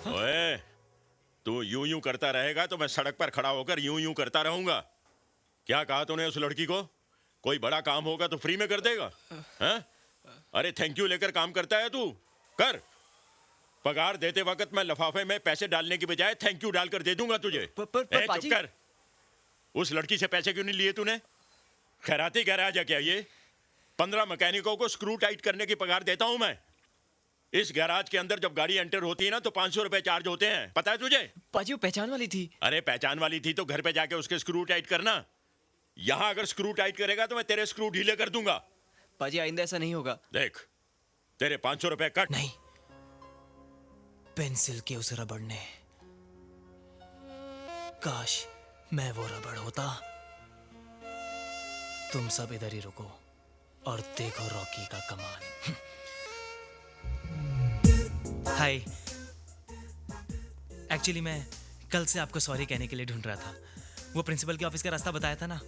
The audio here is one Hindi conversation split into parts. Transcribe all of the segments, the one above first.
ओए, तू यूं यूं करता रहेगा तो मैं सड़क पर खड़ा होकर यूं यूं करता रहूंगा। क्या कहा तूने उस लड़की को? कोई बड़ा काम होगा तो फ्री में कर देगा? हैं? अरे थैंक यू लेकर काम करता है तू? कर। पगार देते वक्त मैं लिफाफे में पैसे डालने की बजाय थैंक यू डालकर दे दूंगा तुझे। पर चुप पाजी। कर। उस लड़की से पैसे क्यों नहीं लिए तूने? खैराती गैराज है क्या ये? 15 मैकेनिकों को स्क्रू टाइट करने की पगार देता हूं मैं। इस गैराज के अंदर जब गाड़ी एंटर होती है ना तो 500 रुपए चार्ज होते हैं, पता है तुझे? पाजी वो पहचान वाली थी। अरे पहचान वाली थी तो घर पे जाके उसके स्क्रू टाइट करना। यहां अगर स्क्रू टाइट करेगा तो मैं तेरे स्क्रू ढीले कर दूंगा। पाजी आइंदा ऐसा नहीं होगा। देख, तेरे 500 रुपए कट। नहीं, पेंसिल के उस रबड़ ने, काश मैं वो रबड़ होता। तुम सब इधर ही रुको और देखो रॉकी का कमाल। हाय, एक्चुअली मैं कल से आपको सॉरी कहने के लिए ढूंढ रहा था। वो प्रिंसिपल के ऑफिस का रास्ता बताया था ना,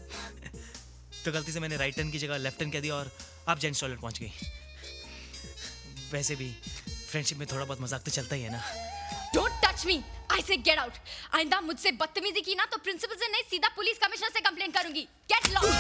तो गलती से मैंने राइट टर्न की जगह लेफ्ट टर्न कह दिया और आप जेंट्स टॉयलेट पहुंच गई। वैसे भी फ्रेंडशिप में थोड़ा बहुत मजाक तो चलता ही है ना। Don't touch me! I say get out! आइंदा मुझसे बदतमीजी की ना तो प्रिंसिपल से नहीं सीधा पुलिस कमिश्नर से कंप्लेंट करूंगी। Get lost!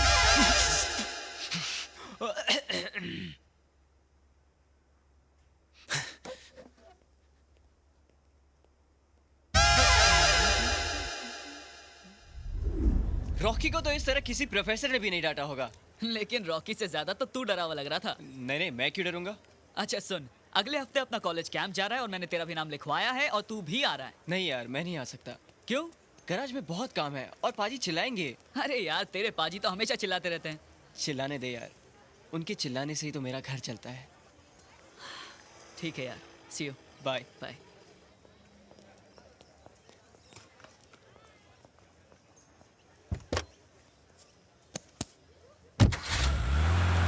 रॉकी को तो इस तरह किसी प्रोफेसर ने भी नहीं डांटा होगा। लेकिन रॉकी से ज्यादा तो तू डरा हुआ लग रहा था। नहीं नहीं, मैं क्यों डरूंगा? अच्छा सुन, अगले हफ्ते अपना कॉलेज कैंप जा रहा है और मैंने तेरा भी नाम लिखवाया है और तू भी आ रहा है। नहीं यार, मैं नहीं आ सकता। क्यों? गैराज में बहुत काम है और पाजी चिल्लाएंगे। अरे यार, तेरे पाजी तो हमेशा चिल्लाते रहते हैं। चिल्लाने दे यार, उनके चिल्लाने से ही तो मेरा घर चलता है। ठीक है यार, सी यू, बाय बाय।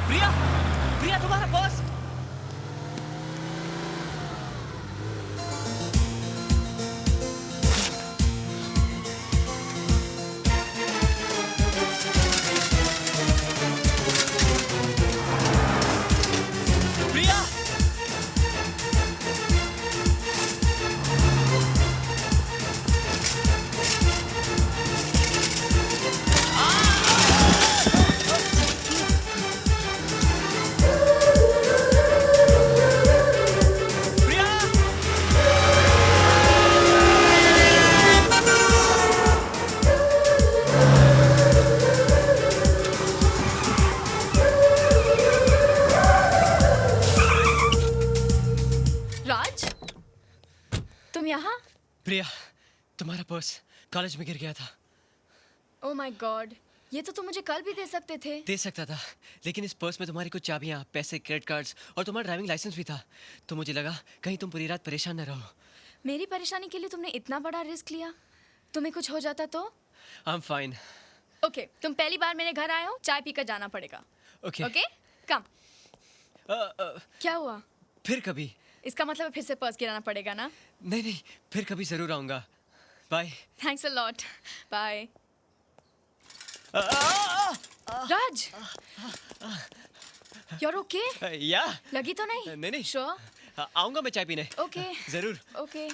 प्रिया, प्रिया तुम्हारा बॉस। प्रिया, प्रिया। राज, तुम यहाँ? प्रिया, तुम्हारा पर्स कॉलेज में गिर गया था। Oh my God, ये तो तुम मुझे कल भी दे सकते थे। दे सकता था, लेकिन इस पर्स में तुम्हारी कुछ चाबियां, पैसे, क्रेडिट कार्ड्स और तुम्हारा ड्राइविंग लाइसेंस भी था। तो मुझे लगा कहीं तुम पूरी रात परेशान न रहो। मेरी परेशानी के लिए तुमने इतना बड़ा रिस्क लिया। तुम्हें कुछ हो जाता तो? I am fine. ओके, तुम पहली बार मेरे घर आए हो, चाय पीकर जाना पड़ेगा। ओके। ओके, कम। क्या हुआ? फिर कभी। इसका मतलब फिर से पर्स गिराना पड़ेगा ना? नहीं नहीं, फिर कभी जरूर आऊंगा। Bye. Thanks a lot. Bye. Raj, you're okay? या लगी तो नहीं? नहीं नहीं। Sure? आऊंगा मैं चाय पीने। Okay. जरूर। Okay.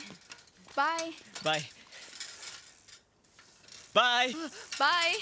Bye. Bye bye. Bye.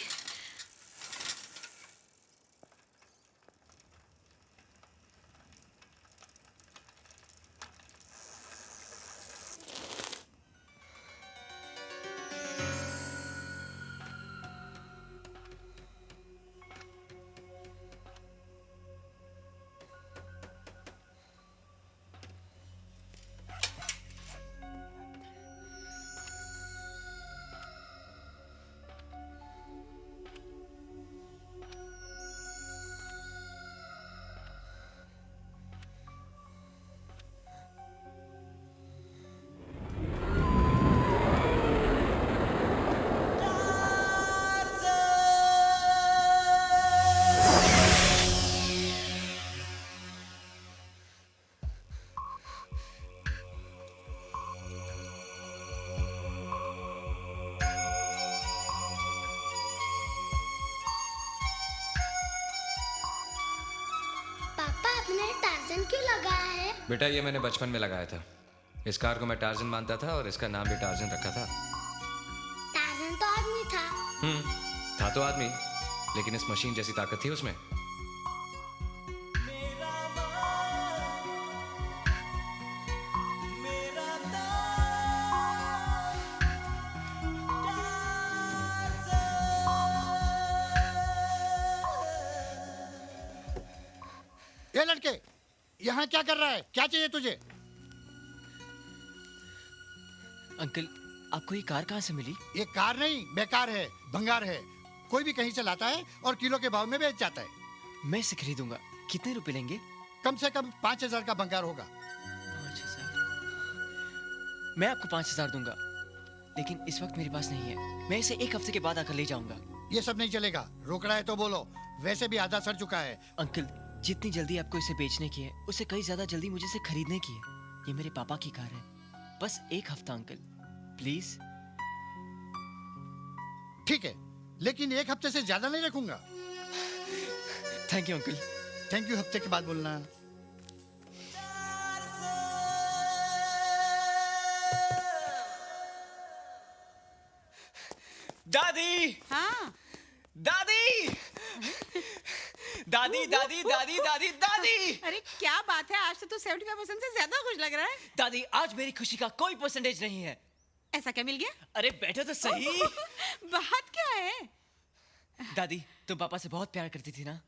आपने टार्जन क्यों लगाया है? बेटा ये मैंने बचपन में लगाया था। इस कार को मैं टार्जन मानता था और इसका नाम भी टार्जन रखा था। टार्जन तो आदमी था। था तो आदमी, लेकिन इस मशीन जैसी ताकत थी उसमें। ये लड़के, यहाँ क्या कर रहा है? क्या चाहिए तुझे? अंकल, आपको ये कार कहाँ से मिली? ये कार नहीं, बेकार है, भंगार है। कोई भी कहीं से लाता है और किलो के भाव में बेच जाता है। मैं इसे खरीदूंगा। कितने रुपए लेंगे? कम से कम 5,000 का भंगार होगा। 5,000? मैं आपको 5,000 दूंगा, लेकिन इस वक्त मेरे पास नहीं है। मैं इसे 1 हफ्ते के बाद आकर ले जाऊंगा। ये सब नहीं चलेगा। रोक रहा है तो बोलो, वैसे भी आधा सड़ चुका है। अंकल, जितनी जल्दी आपको इसे बेचने की है, उससे कई ज्यादा जल्दी मुझे इसे खरीदने की है। ये मेरे पापा की कार है। बस 1 हफ्ता अंकल, प्लीज। ठीक है, लेकिन 1 हफ्ते से ज्यादा नहीं रखूंगा। Thank you uncle. Thank you हफ्ते के बाद बोलना। दादी, हाँ दादी, दादी, दादी, दादी, दादी, दादी, अरे क्या बात है, आज तो तू 75% से ज्यादा खुश लग रहा है। दादी, आज मेरी खुशी का कोई परसेंटेज नहीं है। ऐसा क्या मिल गया? अरे बैठो तो सही। बात क्या है? दादी, तुम पापा से बहुत प्यार करती थी ना?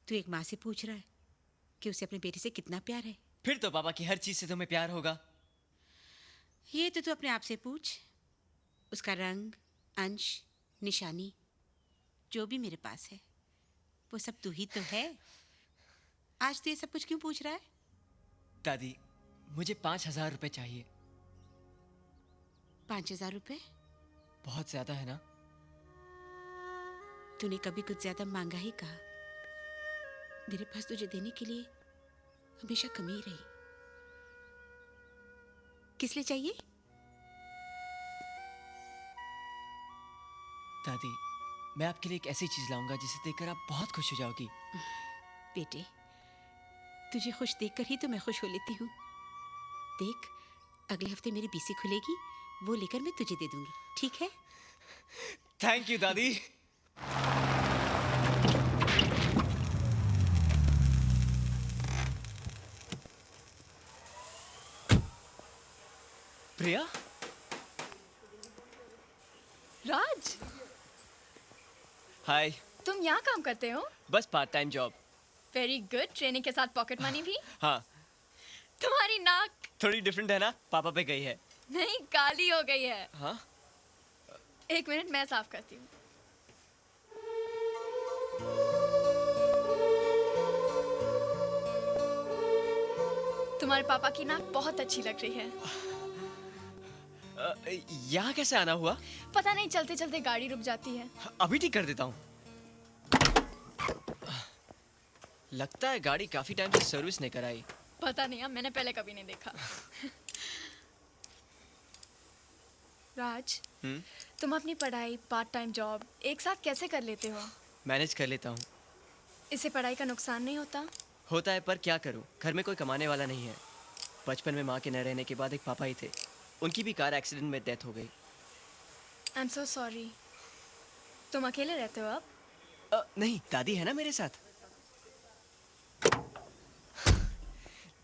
तू एक माँ से पूछ रहा है कि उसे अपने बेटे से कितना प्यार है? फिर तो पापा की हर चीज से तुम्हें प्यार होगा। ये तो तू अपने आप से पूछ। उसका रंग, अंश, निशानी, जो भी मेरे पास है, वो सब तू ही तो है। आज तू ये सब कुछ क्यों पूछ रहा है? दादी, मुझे 5,000 रुपए चाहिए। 5,000 रुपए? बहुत ज्यादा है ना? तूने कभी कुछ ज्यादा मांगा ही कहा। मेरे पास तुझे देने के लिए हमेशा कमी ही रही। किस लिए चाहिए? दादी, मैं आपके लिए एक ऐसी चीज लाऊंगा जिसे देखकर आप बहुत खुश हो जाओगी। बेटे, तुझे खुश देखकर ही तो मैं खुश हो लेती हूँ। देख, अगले हफ्ते मेरी बीसी खुलेगी, वो लेकर मैं तुझे दे दूंगी, ठीक है? थैंक यू दादी। प्रिया, राज, हाय। तुम यहाँ काम करते हो? बस part time job. Very good. Training के साथ पॉकेट मनी भी? हाँ, तुम्हारी नाक थोड़ी डिफरेंट है ना? पापा पे गई है। नहीं, काली हो गई है। हाँ? 1 मिनट, मैं साफ करती हूँ। तुम्हारे पापा की नाक बहुत अच्छी लग रही है। यहाँ कैसे आना हुआ? पता नहीं, चलते चलते गाड़ी रुक जाती है। अभी ठीक कर देता हूँ। लगता है गाड़ी काफी टाइम से सर्विस नहीं कराई। पता नहीं, अब मैंने पहले कभी नहीं देखा। राज, तुम अपनी पढ़ाई, पार्ट टाइम जॉब एक साथ कैसे कर लेते हो? मैनेज कर लेता हूँ। इससे पढ़ाई का नुकसान नहीं होता? होता है, पर क्या करूँ, घर में कोई कमाने वाला नहीं है। बचपन में माँ के न रहने के बाद एक पापा ही थे। उनकी भी कार एक्सीडेंट में डेथ हो गई। I am so sorry. तुम अकेले रहते हो अब? नहीं, दादी है ना मेरे साथ।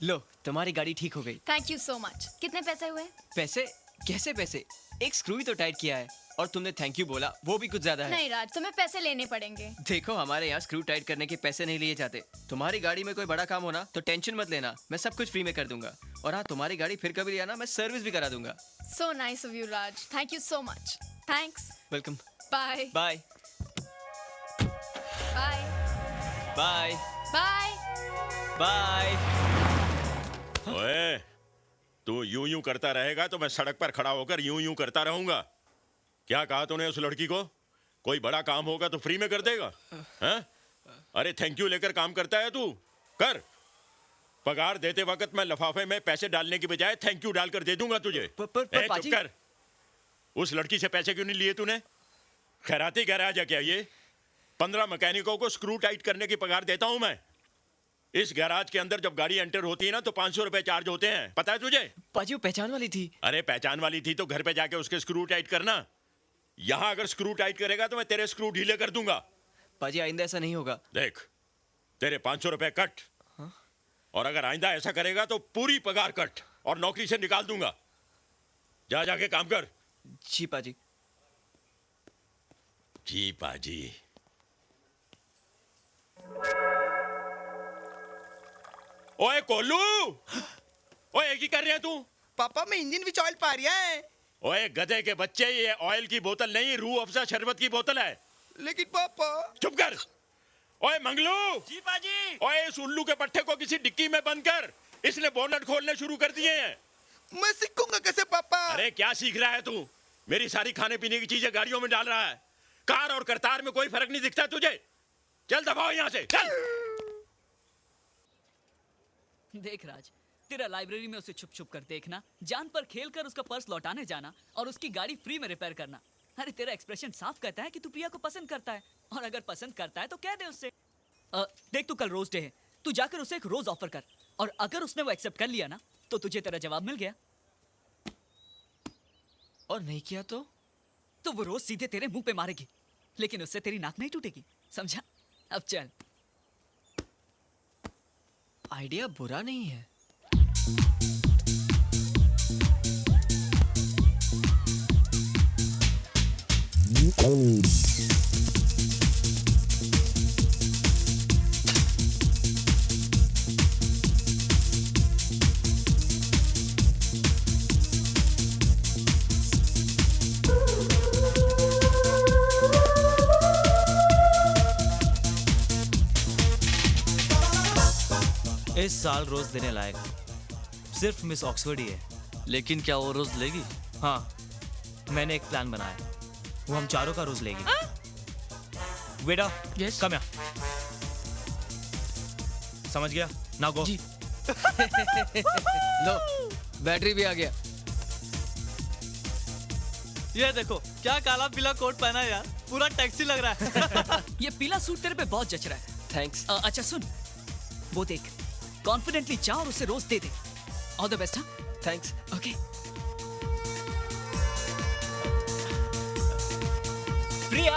लो, तुम्हारी गाड़ी ठीक हो गई। Thank you so much. कितने पैसे हुए? पैसे? कैसे पैसे? एक स्क्रू ही तो टाइट किया है, और तुमने थैंक यू बोला, वो भी कुछ ज्यादा है। नहीं राज, तुम्हें पैसे लेने पड़ेंगे। देखो, हमारे यहाँ स्क्रू टाइट करने के पैसे नहीं लिए जाते। तुम्हारी गाड़ी में कोई बड़ा काम होना तो टेंशन मत लेना, मैं सब कुछ फ्री में कर दूंगा। और हाँ, तुम्हारी गाड़ी फिर कभी आना, मैं सर्विस भी करा दूंगा। So nice of you Raj, thank you so much. Thanks. Welcome. Bye bye bye bye bye. Bye. ओए, तू यूं करता रहेगा तो मैं सड़क पर खड़ा होकर यूं करता रहूंगा। क्या कहा तूने उस लड़की को? कोई बड़ा काम होगा तो फ्री में कर देगा? हैं? अरे थैंक यू लेकर काम करता है तू? कर। पगार देते वक्त मैं लिफाफे में पैसे डालने की बजाय थैंक यू डालकर दे दूंगा तुझे। पर चुप पाजी। कर। उस लड़की से पैसे क्यों नहीं लिए तूने? खैराती गैराज है क्या ये? 15 मैकेनिकों को स्क्रू टाइट करने की पगार देता हूं मैं। इस गैराज के अंदर जब गाड़ी एंटर होती है ना तो 500 रुपए चार्ज होते हैं, पता है तुझे? पाजी वो पहचान वाली थी। अरे पहचान वाली थी तो घर पे जाके उसके स्क्रू टाइट करना। यहाँ अगर स्क्रू टाइट करेगा तो मैं तेरे स्क्रू ढीले कर दूंगा। पाजी आइंदा ऐसा नहीं होगा। देख, तेरे 500 रुपए कट, और अगर आइंदा ऐसा करेगा तो पूरी पगार कट और नौकरी से निकाल दूंगा। जा जाके काम कर। जी पाजी। जी पाजी। ओए कोलू, ओए की कर रहे हैं तू? पापा मैं इंजन विच ऑयल पा रहा है। ओए गधे के बच्चे, ये ऑयल की बोतल नहीं, रूह अफ़ज़ा शरबत की बोतल है। लेकिन पापा। चुप कर। ओए मंगलू। जी पाजी। ओए इस उल्लू के पट्टे को किसी डिक्की में बंद कर, इसने बोनट खोलने शुरू कर दिए हैं। मैं सीखूंगा कैसे पापा? अरे क्या सीख रहा है तू? मेरी सारी खाने पीने की चीजें गाड़ियों में डाल रहा है। कार और करतार में कोई फर्क नहीं दिखता तुझे? चल दबाओ यहाँ से, चल। देख राज, तेरा लाइब्रेरी में उसे छुप छुप कर देखना, जान पर खेल कर उसका पर्स लौटाने जाना और उसकी गाड़ी फ्री में रिपेयर करना। अरे तेरा एक्सप्रेशन साफ कहता है कि तू प्रिया को पसंद करता है, और अगर पसंद करता है तो कह दे उससे। देख तू कल रोज डे है, तू जाकर उसे एक रोज ऑफर कर, और अगर उसने वो एक्सेप्ट कर लिया ना तो तुझे तेरा जवाब मिल गया। और नहीं किया तो वो रोज सीधे तेरे मुंह पे मारेगी, लेकिन उससे तेरी नाक नहीं टूटेगी, समझा? अब चल। आइडिया बुरा नहीं है। इस साल रोज देने लायक सिर्फ मिस ऑक्सफोर्ड ही है। लेकिन क्या वो रोज लेगी? हाँ, मैंने एक प्लान बनाया, वो हम चारों का रोज लेगी। बेटा Yes? कम यहाँ। समझ गया ना? गो। लो, बैटरी भी आ गया। ये देखो क्या काला पीला कोट पहना है यार, पूरा टैक्सी लग रहा है। ये पीला सूट तेरे पे बहुत जच रहा है। थैंक्स। अच्छा सुन, वो देख, कॉन्फिडेंटली जा और उसे रोज दे दे। All the best. हाँ, thanks. Okay. Priya.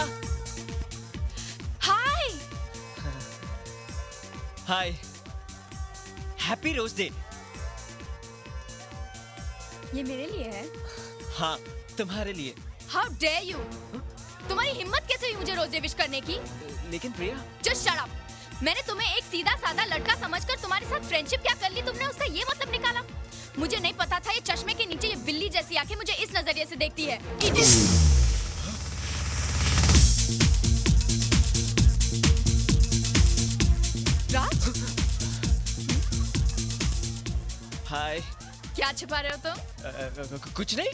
Hi. Hi, happy rose day. ये मेरे लिए है? हाँ, तुम्हारे लिए। How dare you! तुम्हारी हिम्मत कैसे हुई मुझे रोज डे विश करने की? लेकिन प्रिया। Just shut up! मैंने तुम्हें एक सीधा साधा लड़का समझकर तुम्हारे साथ फ्रेंडशिप क्या कर ली तुमने, उसका ये मतलब निकाला? मुझे नहीं पता था ये चश्मे के नीचे ये बिल्ली जैसी आंखें मुझे इस नजरिए से देखती है। राज, हाय। क्या छुपा रहे हो तुम? कुछ नहीं।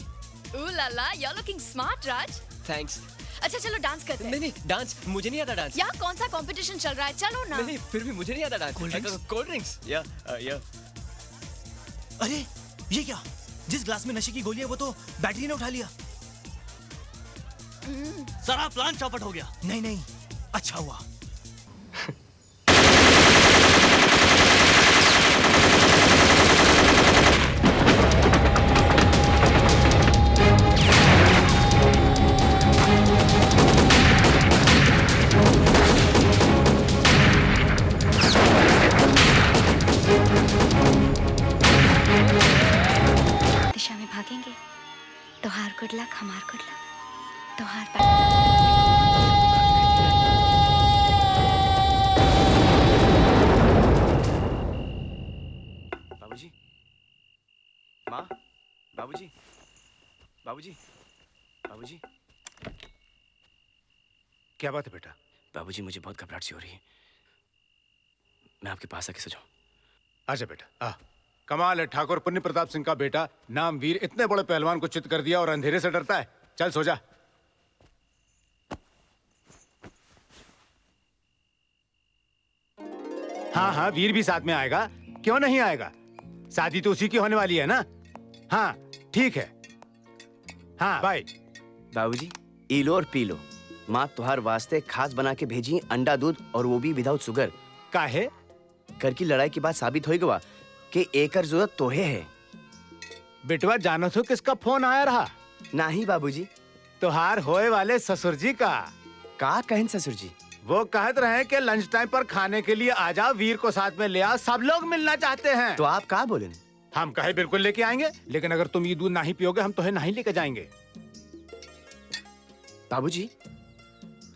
Ooh la la, you're looking smart, Raj. Thanks. अच्छा चलो डांस करते हैं। नहीं, डांस मुझे नहीं आता डांस। यहाँ कौन सा कंपटीशन चल रहा है, चलो ना। नहीं, फिर भी मुझे नहीं आता डांस। Cold drinks. या। अरे ये क्या? जिस ग्लास में नशे की गोली है वो तो बैटरी ने उठा लिया। सारा प्लान चौपट हो गया। नहीं नहीं, अच्छा हुआ। दिशा में भागेंगे तो हार गुड लक, हमार गुड लक तो हार बाबूजी, माँ, बाबूजी, बाबूजी, बाबूजी। क्या बात है बेटा? बाबूजी मुझे बहुत घबराहट सी हो रही है, मैं आपके पास आके सो जाऊं? आजा बेटा, आ। कमाल है, ठाकुर पुण्य प्रताप सिंह का बेटा, नाम वीर, इतने बड़े पहलवान को चित कर दिया और अंधेरे से डरता है। चल सो जा। हाँ हाँ, वीर भी साथ में आएगा, क्यों नहीं आएगा? शादी तो उसी की होने वाली है ना। हाँ ठीक है, हाँ बाय। बाबूजी ई लो और पी लो। माँ तुहार वास्ते खास बना के भेजी अंडा दूध, और वो भी विदाउट शुगर। काहे? घर की लड़ाई के बाद साबित हो गया कि एकर जरूरत तोहे है। बेटवा जानो तो किसका फोन आया रहा? नहीं बाबूजी। तोहार होए वाले ससुर जी का। का कहन ससुर जी? वो कहत रहे कि लंच टाइम पर खाने के लिए आ जाओ, वीर को साथ में ले आओ, सब लोग मिलना चाहते हैं। तो आप का बोले? हम कहे बिल्कुल लेके आएंगे, लेकिन अगर तुम ये दूध नहीं पियोगे हम तुम्हें नहीं लेके जाएंगे। बाबूजी,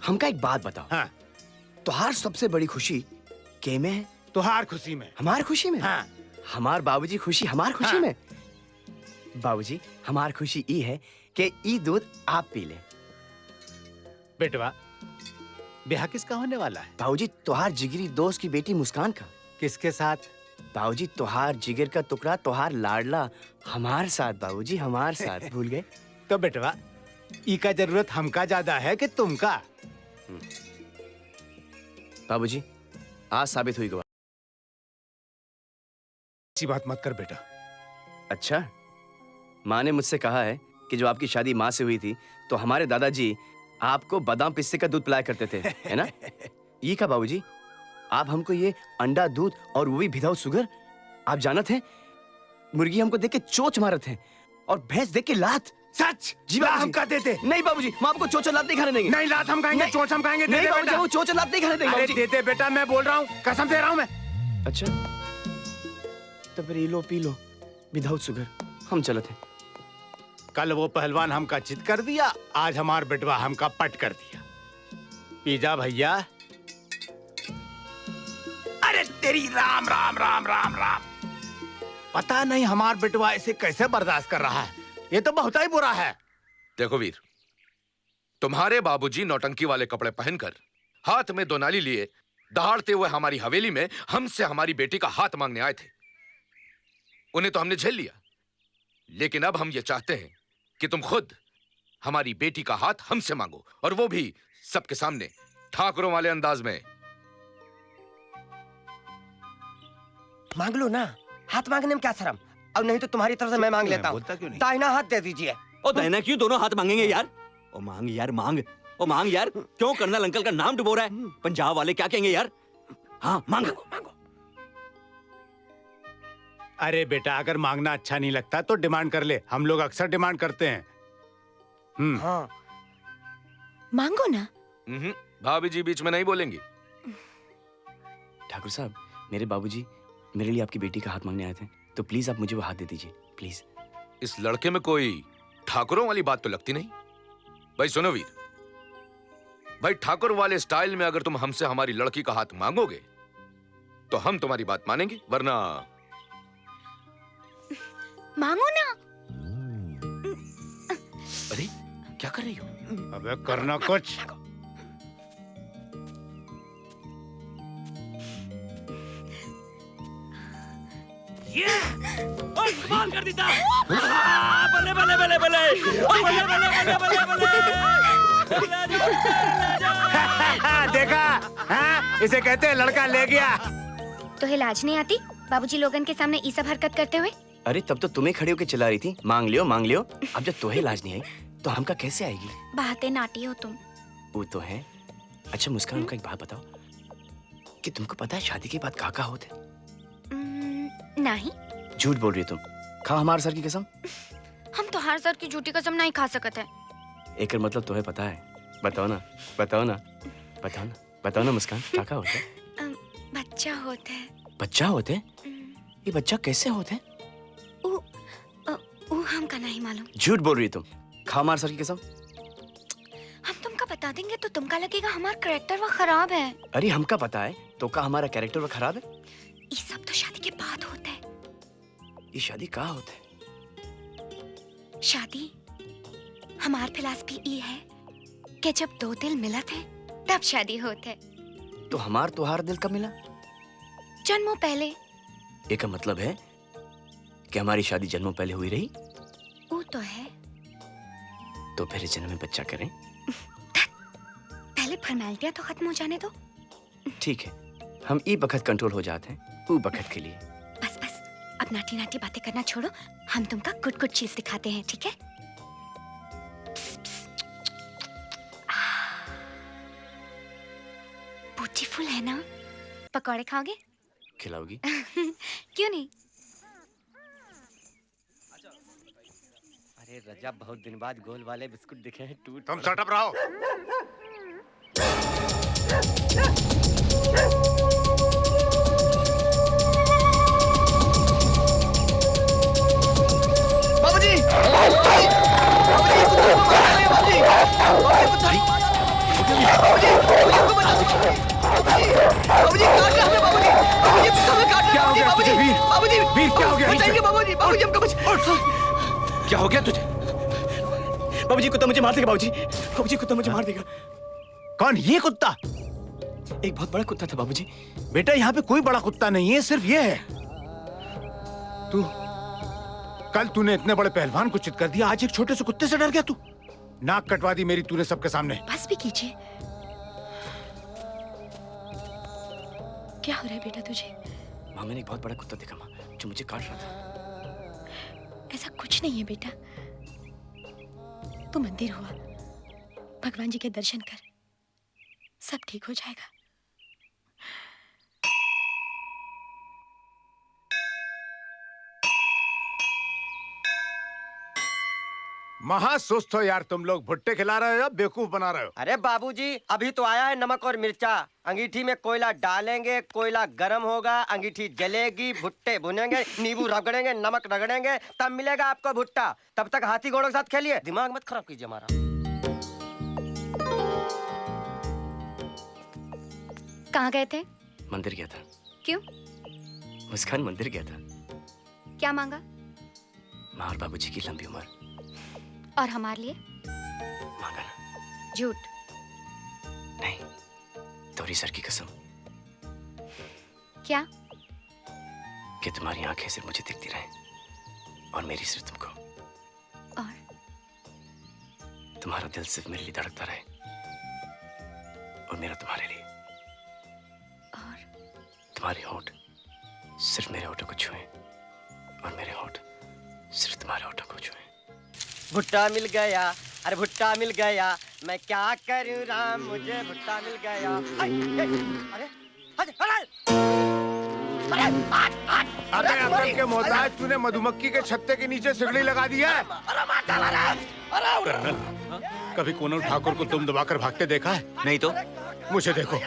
हमका एक बात बताओ। हाँ। तोहार सबसे बड़ी खुशी के में है? तोहार खुशी में। हमार खुशी में? हाँ। हमार बाबूजी खुशी हमार खुशी हाँ। में। बाबूजी, हमार खुशी ई है कि ई दूध आप पी ले। बेटवा, ब्याह किसका होने वाला है? बाबूजी, तोहार जिगरी दोस्त की बेटी मुस्कान का। किसके साथ? बाबूजी, तोहार जिगर का टुकड़ा, तोहार लाडला हमार साथ। बाबूजी, हमार साथ। भूल गए? तो बेटवा, ई का जरूरत हमका ज्यादा है कि तुमका? बाबूजी, आज साबित हुई गवा। अच्छी बात मत कर बेटा। अच्छा, माँ ने मुझसे कहा है कि जो आपकी शादी माँ से हुई थी तो हमारे दादाजी आपको बादाम पिस्ते का दूध पिलाया करते थे, है ना? ये क्या बाबूजी, आप हमको ये अंडा दूध और वो भी विदाउट शुगर? आप जानत हैं, मुर्गी हमको देख के चोच मारत है और भैंस देख के लात। सच? जी ला बाबूजी। हम का देते? नहीं बाबूजी, हम आपको चोच और लात नहीं खाने देंगे। नहीं, लात हम खाएंगे, नहीं। चोंच हम खाएंगे। नहीं दे दे बाबूजी, बेटा। वो चोच और लात नहीं खाने देंगे अरे बाबूजी। दे दे बेटा, मैं बोल रहा हूँ, कसम दे रहा हूँ मैं। अच्छा, तो फिर ये लो पी लो विदाउट शुगर। हम चलते हैं। कल वो पहलवान हमका चित कर दिया, आज हमार बेटवा हमका पट कर दिया। पी जा भैया। अरे तेरी राम राम राम राम राम। पता नहीं हमार बेटवा इसे कैसे बर्दाश्त कर रहा है, ये तो बहुत ही बुरा है। देखो वीर, तुम्हारे बाबूजी नौटंकी वाले कपड़े पहनकर हाथ में 2 नाली लिए दहाड़ते हुए हमारी हवेली में हमसे हमारी बेटी का हाथ मांगने आए थे। उन्हें तो हमने झेल लिया, लेकिन अब हम ये चाहते हैं कि तुम खुद हमारी बेटी का हाथ हमसे मांगो, और वो भी सबके सामने, ठाकुरों वाले अंदाज में। मांग लो ना, हाथ मांगने में क्या शर्म? अब नहीं तो तुम्हारी तरफ से मैं मांग लेता हूँ। दाहिना हाथ दे दीजिए। ओ दाहिना क्यों, दोनों हाथ मांगेंगे यार? ओ मांग यार, मांग। ओ मांग यार, क्यों कर्नल अंकल का नाम डुबो रहा है? पंजाब वाले क्या कहेंगे यार? हाँ मांग। अरे बेटा, अगर मांगना अच्छा नहीं लगता तो डिमांड कर ले, हम लोग अक्सर डिमांड करते हैं। हाँ। मांगो ना। भाभी जी बीच में नहीं बोलेंगी। ठाकुर साहब, मेरे बाबूजी मेरे लिए आपकी बेटी का हाथ मांगने आए थे, तो प्लीज आप मुझे वो हाथ दे दीजिए, प्लीज। इस लड़के में कोई ठाकुरों वाली बात तो लगती नहीं। भाई सुनो वीर, भाई ठाकुर वाले स्टाइल में अगर तुम हमसे हमारी लड़की का हाथ मांगोगे तो हम तुम्हारी बात मानेंगे, वरना मांगो ना। अरे क्या कर रही हो? अबे करना कुछ। मार कर देता। बल्ले बल्ले बल्ले बल्ले बल्ले बल्ले बल्ले बल्ले। देखा? हाँ? इसे कहते हैं लड़का ले गया। तो है लाज नहीं आती बाबूजी लोगन के सामने ये सब हरकत करते हुए? अरे तब तो तुम्हें खड़े होकर चिल्ला रही थी, मांग लियो मांग लियो। अब जब तुम्हें लाज नहीं आई तो हमका कैसे आएगी? बातें नाटी हो तुम। वो तो है। अच्छा मुस्कान, हमका एक बात बताओ कि तुमको पता है शादी के बाद काका होते? नहीं। झूठ बोल रही हो तुम। खा हमारे सर की कसम। हम तो हर सर की झूठी कसम नहीं खा सकत है। एक मतलब तुम्हें पता है? बताओ ना, बताओ ना, बताओ ना, बताओ ना मुस्कान, काका होते? बच्चा होता है। बच्चा होते? ये बच्चा कैसे होते? वो हमका नहीं मालूम। झूठ बोल रही हो तुम। खा हमारे सर की कसम। हम तुमका बता देंगे तो तुमका लगेगा हमारा कैरेक्टर वो खराब है। अरे हमका पता है तो का हमारा कैरेक्टर वो खराब है? ये सब तो शादी के बाद होता है। ये शादी कहाँ होता है? शादी हमार फिलॉसफी ये है कि जब 2 दिल मिलत है तब शादी होता है। तो हमार तुहार दिल कब मिला? जन्मों पहले। एक मतलब है कि हमारी शादी जन्मों पहले हुई रही? वो तो है। तो फिर इस जन्म में बच्चा करें? पहले फॉर्मेलिटियां तो खत्म हो जाने दो। ठीक है, हम ई बखत कंट्रोल हो जाते हैं वो बखत के लिए। बस बस, अब नाटी नाटी बातें करना छोड़ो, हम तुमका गुड गुड चीज दिखाते हैं, ठीक है? ब्यूटीफुल है ना? पकौड़े खाओगे? खिलाओगी? क्यों नहीं? अरे रजब, बहुत दिन बाद गोल वाले बिस्कुट दिखे हैं। टूट तुम शट अप रहो। बाबूजी! क्या हो गया तुझे? बाबूजी, कुत्ता मुझे मार देगा। बाबूजी, बाबूजी, कुत्ता मुझे मार देगा। कौन? ये कुत्ता? एक बहुत बड़ा कुत्ता था बाबूजी। बेटा, यहाँ पे कोई बड़ा कुत्ता नहीं है, सिर्फ ये है। कल तूने इतने बड़े पहलवान को चित कर दिया, आज एक छोटे से कुत्ते से डर गया तू? नाक कटवा दी मेरी तूने सबके सामने। बस भी कीजिए। क्या हो रहा है बेटा तुझे? माँ, मैंने एक बहुत बड़ा कुत्ता देखा माँ, जो मुझे काट रहा था। ऐसा कुछ नहीं है बेटा। तू मंदिर हुआ, भगवान जी के दर्शन कर, सब ठीक हो जाएगा। महा सुस्त हो यार तुम लोग। भुट्टे खिला रहे हो या बेवकूफ बना रहे हो? अरे बाबूजी, अभी तो आया है नमक और मिर्चा। अंगीठी में कोयला डालेंगे, कोयला गर्म होगा, अंगीठी जलेगी, भुट्टे भुनेंगे, नींबू रगड़ेंगे, नमक रगड़ेंगे, तब मिलेगा आपको भुट्टा। तब तक हाथी घोड़ों के साथ खेलिए, दिमाग मत खराब कीजिए हमारा। कहाँ गए थे? मंदिर गया था। क्यों? मुस्कान, मंदिर गया था। क्या मांगा? माँ और बाबूजी की लंबी उम्र। और हमारे लिए? मांगा ना। झूठ। नहीं, तोरी सर की कसम। क्या? कि तुम्हारी आंखें सिर्फ मुझे दिखती रहे और मेरी सिर्फ तुमको। और तुम्हारा दिल सिर्फ मेरे लिए धड़कता रहे और मेरा तुम्हारे लिए। और तुम्हारे होंठ सिर्फ मेरे होठों को छुए और मेरे होंठ सिर्फ तुम्हारे होठों को छुए। भुट्टा मिल गया, अरे भुट्टा मिल गया, मैं क्या करूं राम, मुझे भुट्टा मिल गया। अरे अरे अकल के मोहताज, तूने मधुमक्खी के छत्ते के नीचे सिगड़ी लगा दिया है। कर्नल, कभी कोनल ठाकुर को तुम दबाकर भागते देखा है? नहीं तो। मुझे देखो।